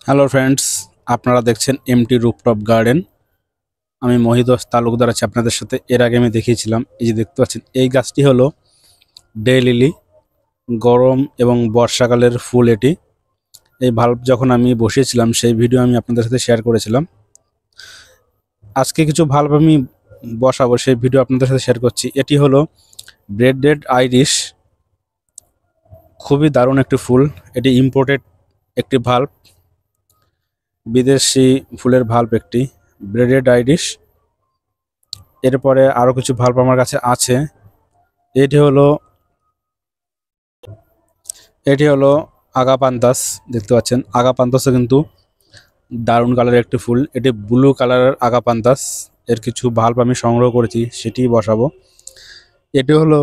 Hello friends, আপনারা দেখছেন MT rooftop garden. আমি মহিদোস তালুকদার আছি আপনাদের সাথে। এর আগে আমি দেখিয়েছিলাম, এই যে দেখতে পাচ্ছেন এই গাছটি হলো ডে লিলি। গরম এবং বর্ষাকালের ফুল এটি। এই ভাল্ব যখন আমি বসিয়েছিলাম সেই ভিডিও আমি আপনাদের সাথে শেয়ার করেছিলাম। আজকে কিছু ভাল্ব আমি বসাবো, সেই ভিডিও আপনাদের সাথে শেয়ার করছি। এটি হলো ব্রেডেড আইরিশ, খুবই দারুণ একটি ফুল। এটি ইম্পোর্টেড একটি ভাল্ব, বিদেশি ফুলের ভাল্ব একটি ব্রেডেড আইরিশ। এরপরে আরও কিছু ভাল্ব আমার কাছে আছে। এটি হলো এটি হলো আগাপান্তাস। দেখতে পাচ্ছেন আগাপান্তাসও কিন্তু দারুণ কালারের একটি ফুল। এটি ব্লু কালারের আগাপান্তাস। এর কিছু ভাল্ব আমি সংগ্রহ করেছি, সেটি বসাবো। এটি হলো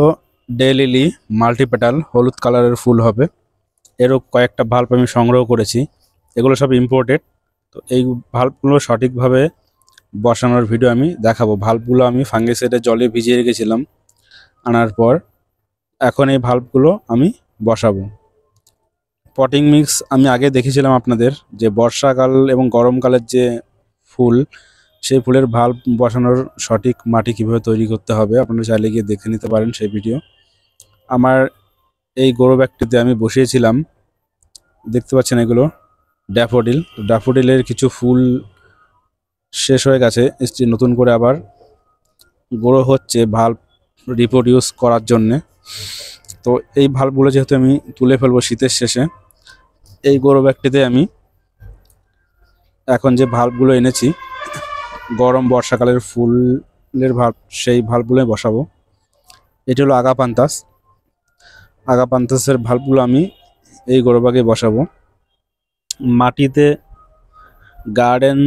ডে লিলি মাল্টিপেটাল, হলুদ কালারের ফুল হবে। এরও কয়েকটা ভাল্ব আমি সংগ্রহ করেছি, এগুলো সব ইম্পোর্টেড। তো এই ভাল্বগুলো সঠিকভাবে বসানোর ভিডিও আমি দেখাবো। ভাল্বগুলো আমি ফাঙ্গিসাইডে জলে ভিজিয়ে রেখেছিলাম আনার পর। এখন এই ভাল্বগুলো আমি বসাবো। পটিং মিক্স আমি আগে দেখেছিলাম আপনাদের, যে বর্ষাকাল এবং গরমকালের যে ফুল, সেই ফুলের ভাল্ব বসানোর সঠিক মাটি কিভাবে তৈরি করতে হবে আপনারা চাইলে গিয়ে দেখে নিতে পারেন সেই ভিডিও। আমার এই গ্রো ব্যাগটিতে আমি বসিয়েছিলাম, দেখতে পাচ্ছেন এগুলো ড্যাফোডিল। ড্যাফোডিলের কিছু ফুল শেষ হয়ে গেছে, নতুন করে আবার গ্রো হচ্ছে ভাল্ব রিপ্রোডিউস করার জন্যে। তো এই ভাল্বগুলো যেহেতু আমি তুলে ফেলবো শীতের শেষে, এই গ্রো ব্যাগটিতে আমি এখন যে ভাল্বগুলো এনেছি গরম বর্ষাকালের ফুলের ভাল্ব, সেই ভাল্বগুলো বসাবো। এটি হলো আগাপান্তাস। আগাপান্তাসের ভাল্বগুলো আমি এই গ্রো ব্যাগে বসাবো। মাটিতে গার্ডেন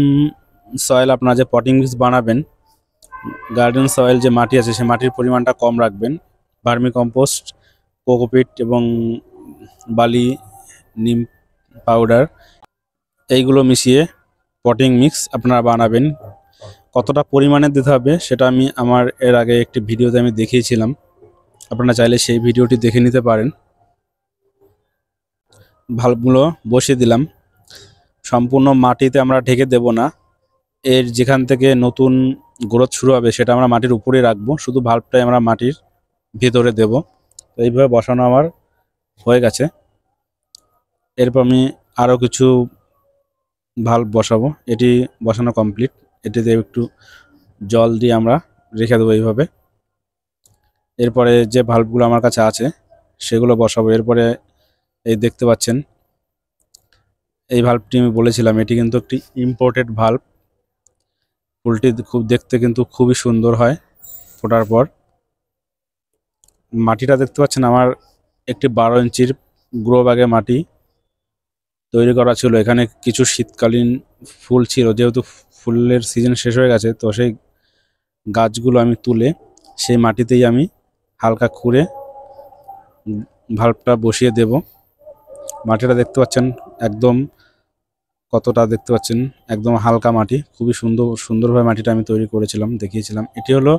সয়েল, আপনারা যে পটিং মিক্স বানাবেন, গার্ডেন সয়েল যে মাটি আছে সেই মাটির পরিমাণটা কম রাখবেন। ভার্মি কম্পোস্ট, কোকোপিট এবং বালি, নিম পাউডার, এইগুলো মিশিয়ে পটিং মিক্স আপনারা বানাবেন। কতটা পরিমাণে দিতে হবে সেটা আমি আমার এর আগে একটি ভিডিওতে আমি দেখিয়েছিলাম, আপনারা চাইলে সেই ভিডিওটি দেখে নিতে পারেন। ভাল্বগুলো বসিয়ে দিলাম। সম্পূর্ণ মাটিতে আমরা ঢেকে দেব না, এর যেখান থেকে নতুন গ্রোথ শুরু হবে সেটা আমরা মাটির উপরে রাখবো, শুধু ভাল্বটাই আমরা মাটির ভিতরে দেব। তো এইভাবে বসানো আমার হয়ে গেছে। এরপর আমি আরও কিছু ভাল্ব বসাবো। এটি বসানো কমপ্লিট। এটিতে একটু জল দিয়ে আমরা রেখে দেবো এইভাবে। এরপরে যে ভাল্বগুলো আমার কাছে আছে সেগুলো বসাবো। এরপরে এই দেখতে পাচ্ছেন এই ভাল্বটি আমি বলেছিলাম, এটি কিন্তু একটি ইম্পোর্টেড ভাল্ব। ফুলটি খুব দেখতে কিন্তু খুবই সুন্দর হয় ফোটার পর। মাটিটা দেখতে পাচ্ছেন আমার একটি 12 ইঞ্চির গ্রো ব্যাগে মাটি তৈরি করা ছিল। এখানে কিছু শীতকালীন ফুল ছিল, যেহেতু ফুলের সিজন শেষ হয়ে গেছে, তো সেই গাছগুলো আমি তুলে সেই মাটিতেই আমি হালকা খুঁড়ে ভাল্বটা বসিয়ে দেব। মাটিটা দেখতে পাচ্ছেন একদম কতটা, দেখতে পাচ্ছেন একদম হালকা মাটি, খুবই সুন্দরভাবে মাটিটা আমি তৈরি করেছিলাম, দেখিয়েছিলাম। এটি হলো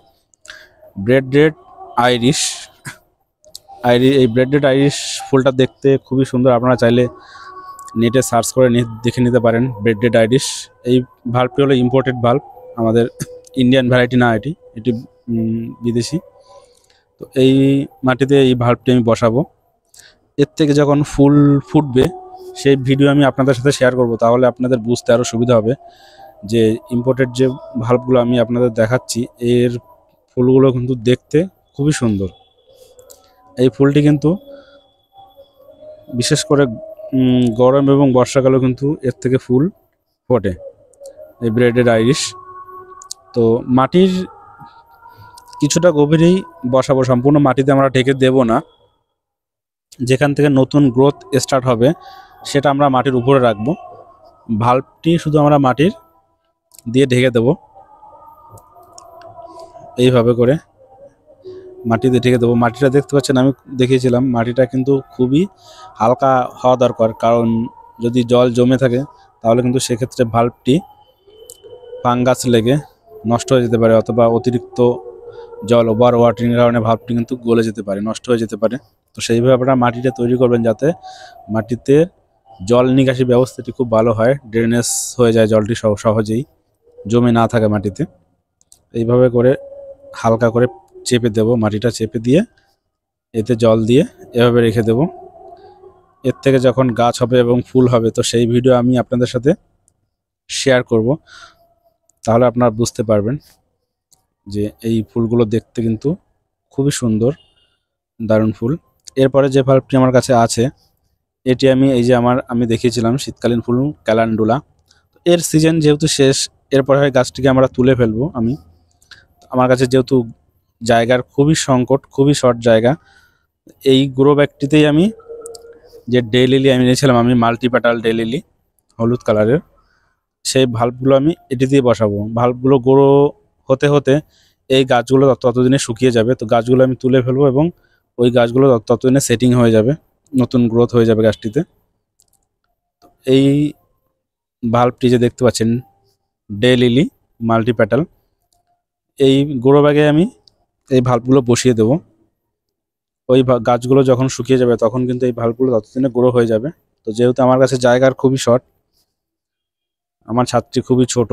ব্রেডেড আইরিশ। এই ব্রেডেড আইরিশ ফুলটা দেখতে খুবই সুন্দর। আপনারা চাইলে নেটে সার্চ করে দেখে নিতে পারেন ব্রেডেড আইরিশ। এই ভাল্বটি হলো ইম্পোর্টেড ভাল্ব, আমাদের ইন্ডিয়ান ভ্যারাইটি না, এটি বিদেশি। তো এই মাটিতে এই ভাল্বটি আমি বসাবো। এর থেকে যখন ফুল ফুটবে সেই ভিডিও আমি আপনাদের সাথে শেয়ার করব, তাহলে আপনাদের বুঝতে আরও সুবিধা হবে যে ইম্পোর্টেড যে ভাল্বগুলো আমি আপনাদের দেখাচ্ছি এর ফুলগুলো কিন্তু দেখতে খুবই সুন্দর। এই ফুলটি কিন্তু বিশেষ করে গরম এবং বর্ষাকালেও কিন্তু এর থেকে ফুল ফোটে, এই ব্রেডেড আইরিশ। তো মাটির কিছুটা গভীরেই বসাবো, সম্পূর্ণ মাটিতে আমরা ঢেকে দেব না। যেখান থেকে নতুন গ্রোথ স্টার্ট হবে সেটা আমরা মাটির উপরে রাখবো। ভাল্বটি শুধু আমরা মাটির দিয়ে ঢেকে দেব, এইভাবে করে মাটিতে ঢেকে দেবো। মাটিটা দেখতে পাচ্ছেন আমি দেখিয়েছিলাম, মাটিটা কিন্তু খুবই হালকা হওয়া দরকার, কারণ যদি জল জমে থাকে তাহলে কিন্তু সেক্ষেত্রে ভাল্বটি ফাঙ্গাস লেগে নষ্ট হয়ে যেতে পারে, অথবা অতিরিক্ত জল ওভার ওয়াটারিংয়ের কারণে ভাল্বটি কিন্তু গলে যেতে পারে, নষ্ট হয়ে যেতে পারে। তো সেইভাবে আপনারা মাটিটা তৈরি করবেন যাতে মাটিতে জল নিকাশি ব্যবস্থাটি খুব ভালো হয়, ড্রেনেজ হয়ে যায় জলটি সহজেই, জমে না থাকে মাটিতে। এইভাবে করে হালকা করে চেপে দেব, মাটিটা চেপে দিয়ে এতে জল দিয়ে এভাবে রেখে দেব। এর থেকে যখন গাছ হবে এবং ফুল হবে তো সেই ভিডিও আমি আপনাদের সাথে শেয়ার করব, তাহলে আপনারা বুঝতে পারবেন যে এই ফুলগুলো দেখতে কিন্তু খুবই সুন্দর, দারুণ ফুল। এরপরে যে ভাল্বটি আমার কাছে আছে এটি এই যে আমি দেখিয়েছিলাম শীতকালীন ফুল ক্যালান্ডুলা। এর সিজন যেহেতু শেষ, এরপরে হয় গাছটিকে আমরা তুলে ফেলবো। আমার কাছে যেহেতু জায়গার খুবই সংকট, খুবই শর্ট জায়গা, এই গ্রো ব্যাগটিতেই আমি যে ডে লিলি আমি নিয়েছিলাম, আমি মাল্টিপ্যাটাল ডে লিলি হলুদ কালারের, সেই ভাল্বগুলো আমি এটি দিয়ে বসাবো। ভাল্বগুলো গ্রো হতে হতে এই গাছগুলো ততদিনে শুকিয়ে যাবে, তো গাছগুলো আমি তুলে ফেলবো এবং ওই গাছগুলো ততদিনে সেটিং হয়ে যাবে, নতুন গ্রোথ হয়ে যাবে গাছটিতে। এই ভাল্বটি যে দেখতে পাচ্ছেন ডে লিলি মাল্টিপ্যাটাল, এই গ্রো ব্যাগে আমি এই ভাল্বগুলো বসিয়ে দেবো। ওই গাছগুলো যখন শুকিয়ে যাবে তখন কিন্তু এই ভাল্বগুলো ততদিনে গ্রো হয়ে যাবে। তো যেহেতু আমার কাছে জায়গার খুবই শর্ট, আমার ছাদটি খুবই ছোট,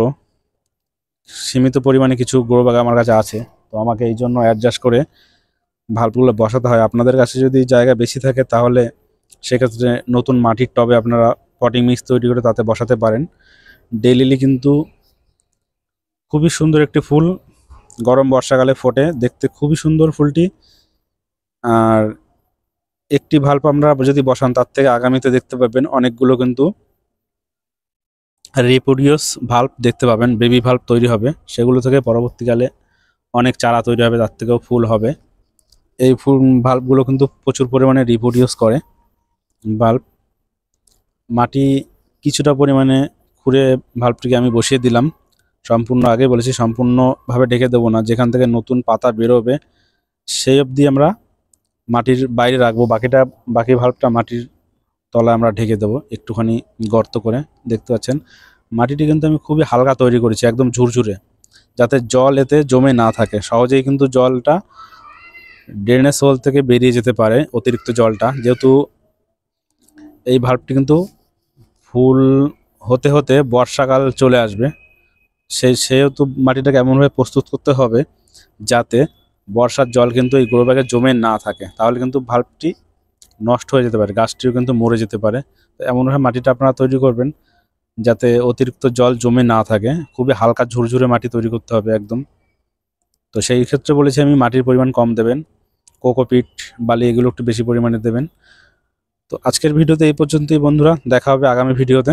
সীমিত পরিমাণে কিছু গ্রো ব্যাগ আমার কাছে আছে, তো আমাকে এই জন্য অ্যাডজাস্ট করে ভাল্বগুলো বসাতে হয়। আপনাদের কাছে যদি জায়গা বেশি থাকে তাহলে সেক্ষেত্রে নতুন মাটির টবে আপনারা পটিং মিক্স তৈরি করে তাতে বসাতে পারেন। ডে লিলি কিন্তু খুবই সুন্দর একটি ফুল, গরম বর্ষাকালে ফোটে, দেখতে খুবই সুন্দর ফুলটি। আর একটি ভাল্ব আমরা যদি বসান তার থেকে আগামীতে দেখতে পাবেন অনেকগুলো কিন্তু রিপ্রোডিউস ভাল্ব দেখতে পাবেন, বেবি ভাল্ব তৈরি হবে, সেগুলো থেকে পরবর্তীকালে অনেক চারা তৈরি হবে, তার থেকেও ফুল হবে। এই ফুল ভাল্বগুলো কিন্তু প্রচুর পরিমাণে রিপ্রোডিউস করে। ভাল্ব মাটি কিছুটা পরিমাণে খুঁড়ে ভাল্বটিকে আমি বসিয়ে দিলাম, সম্পূর্ণ আগে বলেছি সম্পূর্ণভাবে ঢেকে দেবো না, যেখান থেকে নতুন পাতা বেরোবে সেই অবধি আমরা মাটির বাইরে রাখবো, বাকি ভাল্বটা মাটির তলায় আমরা ঢেকে দেবো একটুখানি গর্ত করে। দেখতে পাচ্ছেন মাটিটি কিন্তু আমি খুবই হালকা তৈরি করেছি, একদম ঝুরঝুরে, যাতে জল এতে জমে না থাকে, সহজেই কিন্তু জলটা ড্রেনেজ হোল থেকে বেরিয়ে যেতে পারে অতিরিক্ত জলটা। যেহেতু এই ভাল্বটি কিন্তু ফুল হতে হতে বর্ষাকাল চলে আসবে, সেহেতু মাটিটাকে এমনভাবে প্রস্তুত করতে হবে যাতে বর্ষার জল কিন্তু এই গ্রো ব্যাগে জমে না থাকে, তাহলে কিন্তু ভাল্বটি নষ্ট হয়ে যেতে পারে, গাছটিও কিন্তু মরে যেতে পারে। তো এমনভাবে মাটিটা আপনারা তৈরি করবেন যাতে অতিরিক্ত জল জমে না থাকে, খুবই হালকা ঝুরঝুরে মাটি তৈরি করতে হবে একদম। তো সেই ক্ষেত্রে বলেছি আমি মাটির পরিমাণ কম দেবেন, কোকোপিট, বালি এগুলো একটু বেশি পরিমাণে দেবেন। তো আজকের ভিডিওতে এই পর্যন্তই বন্ধুরা, দেখা হবে আগামী ভিডিওতে।